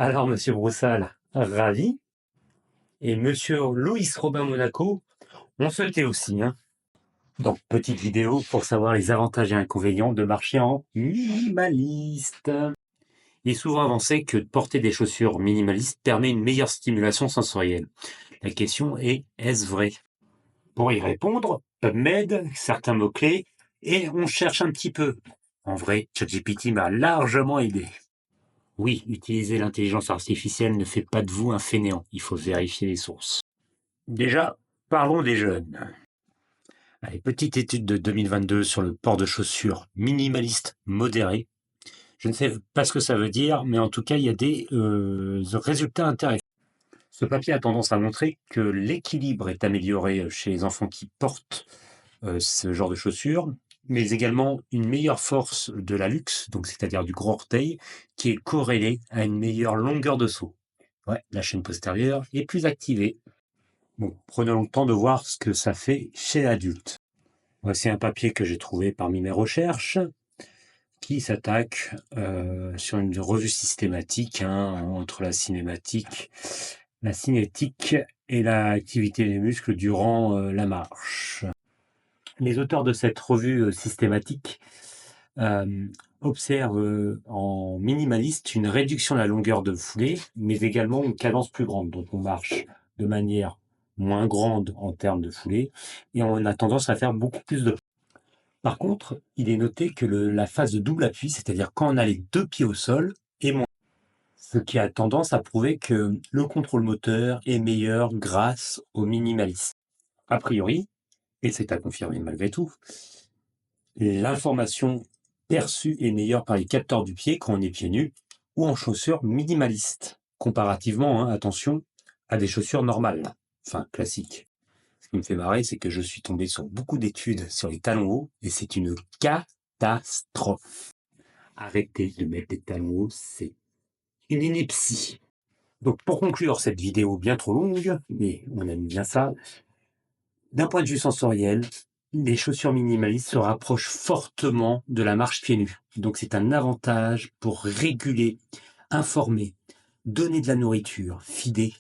Alors, monsieur Broussal, ravi. Et monsieur Louis Robin Monaco, on se tait aussi, hein. Donc, petite vidéo pour savoir les avantages et inconvénients de marcher en minimaliste. Il est souvent avancé que de porter des chaussures minimalistes permet une meilleure stimulation sensorielle. La question est, est-ce vrai? Pour y répondre, PubMed, certains mots-clés, et on cherche un petit peu. En vrai, ChatGPT m'a largement aidé. Oui, utiliser l'intelligence artificielle ne fait pas de vous un fainéant, il faut vérifier les sources. Déjà, parlons des jeunes. Allez, petite étude de 2022 sur le port de chaussures minimaliste modéré. Je ne sais pas ce que ça veut dire, mais en tout cas, il y a des résultats intéressants. Ce papier a tendance à montrer que l'équilibre est amélioré chez les enfants qui portent ce genre de chaussures, mais également une meilleure force de la luxe, donc c'est-à-dire du gros orteil, qui est corrélée à une meilleure longueur de saut. Ouais, la chaîne postérieure est plus activée. Bon, prenons le temps de voir ce que ça fait chez l'adulte. Voici un papier que j'ai trouvé parmi mes recherches qui s'attaque sur une revue systématique entre la cinétique et l'activité des muscles durant la marche. Les auteurs de cette revue systématique observent en minimaliste une réduction de la longueur de foulée, mais également une cadence plus grande. Donc on marche de manière moins grande en termes de foulée, et on a tendance à faire beaucoup plus de... Par contre, il est noté que la phase de double appui, c'est-à-dire quand on a les deux pieds au sol, est moins. Ce qui a tendance à prouver que le contrôle moteur est meilleur grâce au minimalisme. A priori, et c'est à confirmer malgré tout, l'information perçue est meilleure par les capteurs du pied quand on est pieds nus ou en chaussures minimalistes, comparativement, attention, à des chaussures normales, enfin classiques. Ce qui me fait marrer, c'est que je suis tombé sur beaucoup d'études sur les talons hauts et c'est une catastrophe. Arrêtez de mettre des talons hauts, c'est une ineptie. Donc pour conclure cette vidéo bien trop longue, mais on aime bien ça, d'un point de vue sensoriel, les chaussures minimalistes se rapprochent fortement de la marche pieds nus. Donc c'est un avantage pour réguler, informer, donner de la nourriture, fider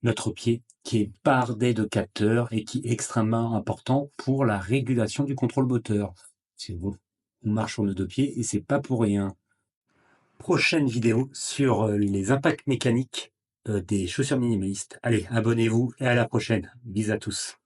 notre pied qui est bardé de capteurs et qui est extrêmement important pour la régulation du contrôle moteur. C'est bon, on marche sur nos deux pieds et c'est pas pour rien. Prochaine vidéo sur les impacts mécaniques des chaussures minimalistes. Allez, abonnez-vous et à la prochaine. Bisous à tous.